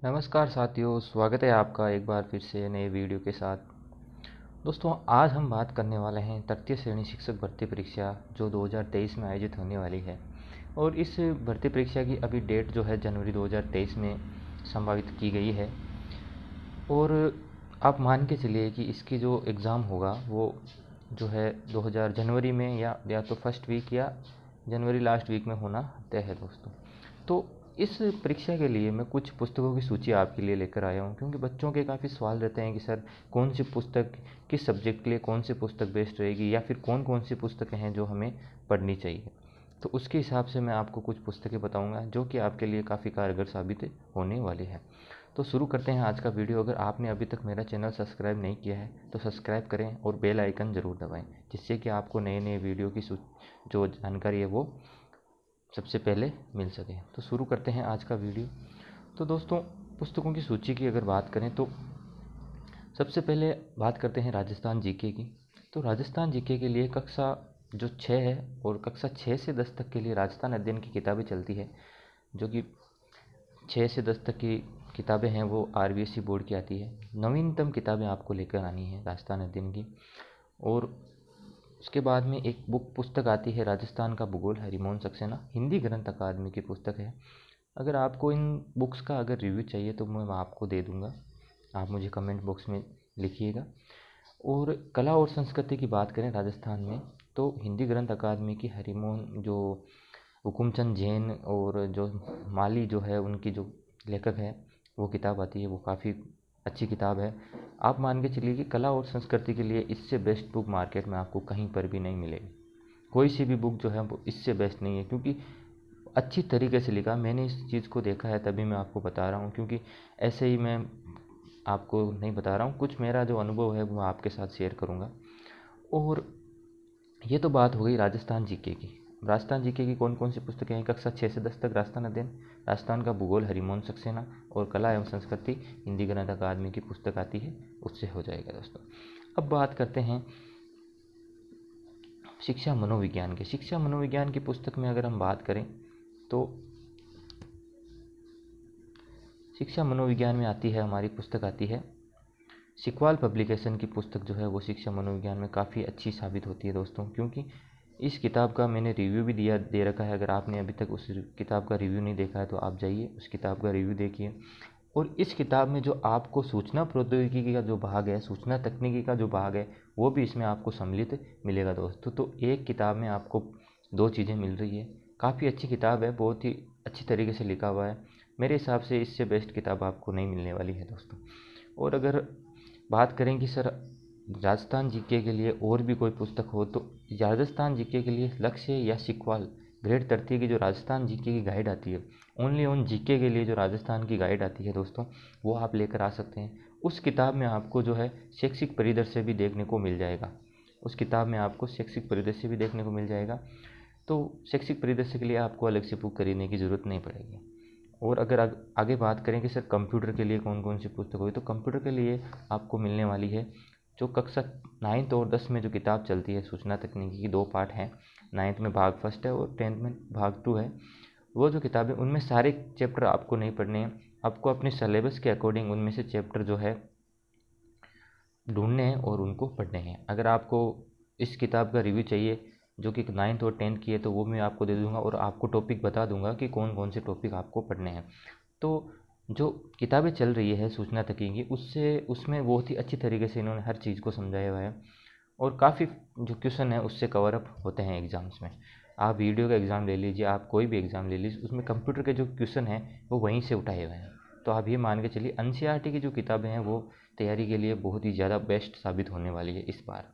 नमस्कार साथियों, स्वागत है आपका एक बार फिर से नए वीडियो के साथ। दोस्तों, आज हम बात करने वाले हैं तृतीय श्रेणी शिक्षक भर्ती परीक्षा जो 2023 में आयोजित होने वाली है। और इस भर्ती परीक्षा की अभी डेट जो है जनवरी 2023 में संभावित की गई है। और आप मान के चलिए कि इसकी जो एग्ज़ाम होगा वो जो है 2000 जनवरी में या तो फर्स्ट वीक या जनवरी लास्ट वीक में होना तय है दोस्तों। तो इस परीक्षा के लिए मैं कुछ पुस्तकों की सूची आपके लिए लेकर आया हूँ, क्योंकि बच्चों के काफ़ी सवाल रहते हैं कि सर कौन सी पुस्तक किस सब्जेक्ट के लिए कौन सी पुस्तक बेस्ट रहेगी, या फिर कौन कौन सी पुस्तकें हैं जो हमें पढ़नी चाहिए। तो उसके हिसाब से मैं आपको कुछ पुस्तकें बताऊंगा जो कि आपके लिए काफ़ी कारगर साबित होने वाली है। तो शुरू करते हैं आज का वीडियो। अगर आपने अभी तक मेरा चैनल सब्सक्राइब नहीं किया है तो सब्सक्राइब करें और बेल आइकन ज़रूर दबाएं, जिससे कि आपको नए नए वीडियो की जो जानकारी है वो सबसे पहले मिल सके। तो शुरू करते हैं आज का वीडियो। तो दोस्तों, पुस्तकों की सूची की अगर बात करें तो सबसे पहले बात करते हैं राजस्थान जीके की। तो राजस्थान जीके के लिए कक्षा जो 6 है और कक्षा 6 से 10 तक के लिए राजस्थान अध्ययन की किताबें चलती है, जो कि 6 से 10 तक की किताबें हैं वो आरबीएसई बोर्ड की आती है। नवीनतम किताबें आपको लेकर आनी है राजस्थान अध्ययन की। और उसके बाद में एक पुस्तक आती है राजस्थान का भूगोल हरिमोहन सक्सेना, हिंदी ग्रंथ अकादमी की पुस्तक है। अगर आपको इन बुक्स का अगर रिव्यू चाहिए तो मैं आपको दे दूंगा, आप मुझे कमेंट बॉक्स में लिखिएगा। और कला और संस्कृति की बात करें राजस्थान में तो हिंदी ग्रंथ अकादमी की हरिमोहन जो हुकुमचंद जैन और जो माली जो है उनकी जो लेखक है वो किताब आती है, वो काफ़ी अच्छी किताब है। आप मान के चलिए कि कला और संस्कृति के लिए इससे बेस्ट बुक मार्केट में आपको कहीं पर भी नहीं मिलेगी। कोई सी भी बुक जो है वो इससे बेस्ट नहीं है, क्योंकि अच्छी तरीके से लिखा। मैंने इस चीज़ को देखा है तभी मैं आपको बता रहा हूँ, क्योंकि ऐसे ही मैं आपको नहीं बता रहा हूँ, कुछ मेरा जो अनुभव है वो आपके साथ शेयर करूँगा। और ये तो बात हो गई राजस्थान जीके की। राजस्थान जीके की कौन कौन सी पुस्तकें हैं? कक्षा 6 से 10 तक राजस्थान अध्ययन, राजस्थान का भूगोल हरिमोहन सक्सेना और कला एवं संस्कृति हिंदी ग्रंथ अकादमी की पुस्तक आती है, उससे हो जाएगा दोस्तों। अब बात करते हैं शिक्षा मनोविज्ञान के। शिक्षा मनोविज्ञान की पुस्तक में अगर हम बात करें तो शिक्षा मनोविज्ञान में आती है हमारी पुस्तक आती है सिक्वाल पब्लिकेशन की पुस्तक जो है वो शिक्षा मनोविज्ञान में काफ़ी अच्छी साबित होती है दोस्तों, क्योंकि इस किताब का मैंने रिव्यू भी दे रखा है। अगर आपने अभी तक उस किताब का रिव्यू नहीं देखा है तो आप जाइए उस किताब का रिव्यू देखिए। और इस किताब में जो आपको सूचना प्रौद्योगिकी का जो भाग है, सूचना तकनीकी का जो भाग है, वो भी इसमें आपको सम्मिलित मिलेगा दोस्तों। तो एक किताब में आपको दो चीज़ें मिल रही है। काफ़ी अच्छी किताब है, बहुत ही अच्छी तरीके से लिखा हुआ है। मेरे हिसाब से इससे बेस्ट किताब आपको नहीं मिलने वाली है दोस्तों। और अगर बात करें कि सर राजस्थान जीके के लिए और भी कोई पुस्तक हो, तो राजस्थान जीके के लिए लक्ष्य या सिक्वाल ग्रेड तृतीय की जो राजस्थान जीके की गाइड आती है, ओनली ऑन जीके के लिए जो राजस्थान की गाइड आती है दोस्तों, वो आप लेकर आ सकते हैं। उस किताब में आपको जो है शैक्षिक परिदृश्य भी देखने को मिल जाएगा। उस किताब में आपको शैक्षिक परिदृश्य भी देखने को मिल जाएगा। तो शैक्षिक परिदृश्य के लिए आपको अलग से बुक खरीदने की ज़रूरत नहीं पड़ेगी। और अगर आगे बात करें कि सर कंप्यूटर के लिए कौन कौन सी पुस्तक होगी, तो कंप्यूटर के लिए आपको मिलने वाली है जो कक्षा 9 और 10 में जो किताब चलती है सूचना तकनीकी की, दो पार्ट हैं। 9th में भाग फर्स्ट है और 10th में भाग 2 है। वो जो किताबें उनमें सारे चैप्टर आपको नहीं पढ़ने हैं, आपको अपने सिलेबस के अकॉर्डिंग उनमें से चैप्टर जो है ढूंढने हैं और उनको पढ़ने हैं। अगर आपको इस किताब का रिव्यू चाहिए जो कि 9th और 10th की है तो वो मैं आपको दे दूंगा और आपको टॉपिक बता दूंगा कि कौन कौन से टॉपिक आपको पढ़ने हैं। तो जो किताबें चल रही है सूचना तकनीकी उससे उसमें बहुत ही अच्छी तरीके से इन्होंने हर चीज़ को समझाया हुआ है। और काफ़ी जो क्वेश्चन है उससे कवर अप होते हैं एग्ज़ाम्स में। आप वीडियो का एग्ज़ाम ले लीजिए, आप कोई भी एग्ज़ाम ले लीजिए, उसमें कंप्यूटर के जो क्वेश्चन हैं वो वहीं से उठाए हुए हैं। तो आप ये मान के चलिए एनसीईआरटी की जो किताबें हैं वो तैयारी के लिए बहुत ही ज़्यादा बेस्ट साबित होने वाली है इस बार।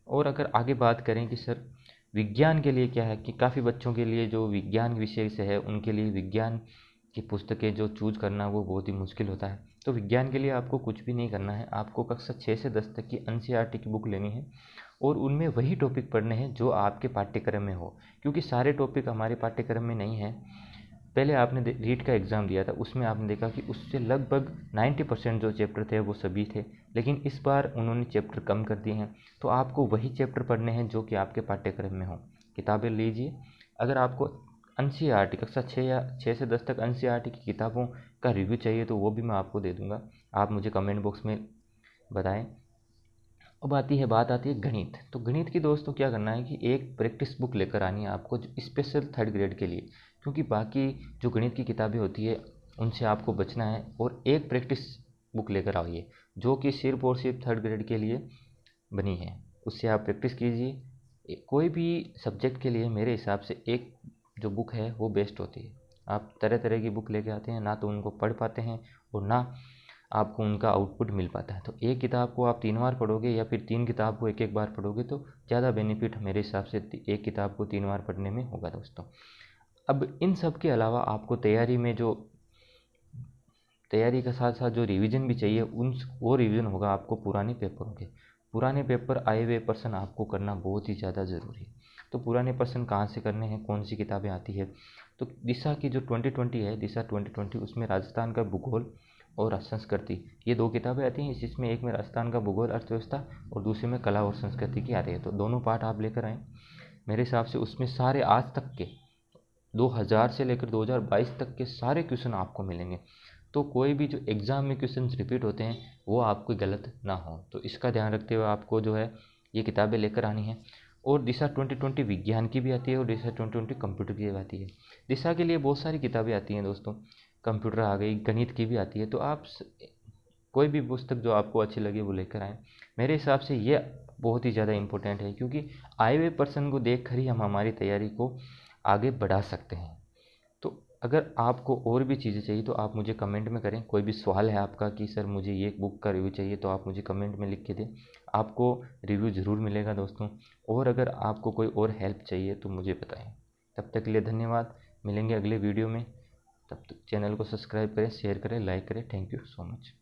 और अगर आगे बात करें कि सर विज्ञान के लिए क्या है, कि काफ़ी बच्चों के लिए जो विज्ञान विषय से है उनके लिए विज्ञान की पुस्तकें जो चूज करना वो बहुत ही मुश्किल होता है। तो विज्ञान के लिए आपको कुछ भी नहीं करना है, आपको कक्षा 6 से 10 तक की एनसीईआरटी की बुक लेनी है और उनमें वही टॉपिक पढ़ने हैं जो आपके पाठ्यक्रम में हो, क्योंकि सारे टॉपिक हमारे पाठ्यक्रम में नहीं है। पहले आपने रीट का एग्ज़ाम दिया था, उसमें आपने देखा कि उससे लगभग 90% जो चैप्टर थे वो सभी थे, लेकिन इस बार उन्होंने चैप्टर कम कर दिए हैं। तो आपको वही चैप्टर पढ़ने हैं जो कि आपके पाठ्यक्रम में हो। किताबें लीजिए। अगर आपको NCERT कक्षा 6 या 6 से 10 तक NCERT की किताबों का रिव्यू चाहिए तो वो भी मैं आपको दे दूँगा, आप मुझे कमेंट बॉक्स में बताएं। अब बात आती है गणित। तो गणित की दोस्तों क्या करना है कि एक प्रैक्टिस बुक लेकर आनी है आपको स्पेशल 3rd ग्रेड के लिए, क्योंकि बाकी जो गणित की किताबें होती है उनसे आपको बचना है, और एक प्रैक्टिस बुक लेकर आइए जो कि सिर्फ और सिर्फ 3rd ग्रेड के लिए बनी है। उससे आप प्रैक्टिस कीजिए। कोई भी सब्जेक्ट के लिए मेरे हिसाब से एक जो बुक है वो बेस्ट होती है। आप तरह तरह की बुक लेके आते हैं, ना तो उनको पढ़ पाते हैं और ना आपको उनका आउटपुट मिल पाता है। तो एक किताब को आप 3 बार पढ़ोगे या फिर 3 किताब को एक एक बार पढ़ोगे तो ज़्यादा बेनिफिट मेरे हिसाब से एक किताब को 3 बार पढ़ने में होगा दोस्तों। अब इन सब के अलावा आपको तैयारी के साथ साथ जो रिवीजन भी चाहिए वो रिवीजन होगा आपको पुराने पेपरों के। पुराने पेपर आए हुए प्रश्न आपको करना बहुत ही ज़्यादा ज़रूरी है। तो पुराने प्रश्न कहाँ से करने हैं, कौन सी किताबें आती है, तो दिशा की जो 2020 है, दिशा 2020, उसमें राजस्थान का भूगोल और संस्कृति ये 2 किताबें आती हैं। इसमें एक में राजस्थान का भूगोल अर्थव्यवस्था और दूसरे में कला और संस्कृति की आ रही है। तो दोनों पार्ट आप लेकर आएँ। मेरे हिसाब से उसमें सारे आज तक के 2000 से लेकर 2022 तक के सारे क्वेश्चन आपको मिलेंगे। तो कोई भी जो एग्ज़ाम में क्वेश्चन रिपीट होते हैं वो आपको गलत ना हो, तो इसका ध्यान रखते हुए आपको जो है ये किताबें लेकर आनी है। और दिशा 2020 विज्ञान की भी आती है और दिशा 2020 कंप्यूटर की भी आती है। दिशा के लिए बहुत सारी किताबें आती हैं दोस्तों, कंप्यूटर आ गई, गणित की भी आती है। तो आप कोई भी पुस्तक जो आपको अच्छी लगे वो लेकर आएँ। मेरे हिसाब से ये बहुत ही ज़्यादा इम्पोर्टेंट है, क्योंकि आए हुए पर्सन को देख कर ही हम हमारी तैयारी को आगे बढ़ा सकते हैं। तो अगर आपको और भी चीज़ें चाहिए तो आप मुझे कमेंट में करें। कोई भी सवाल है आपका कि सर मुझे ये बुक का रिव्यू चाहिए, तो आप मुझे कमेंट में लिख के दें, आपको रिव्यू ज़रूर मिलेगा दोस्तों। और अगर आपको कोई और हेल्प चाहिए तो मुझे बताएं। तब तक के लिए धन्यवाद, मिलेंगे अगले वीडियो में। तब तक चैनल को सब्सक्राइब करें, शेयर करें, लाइक करें। Thank you so much.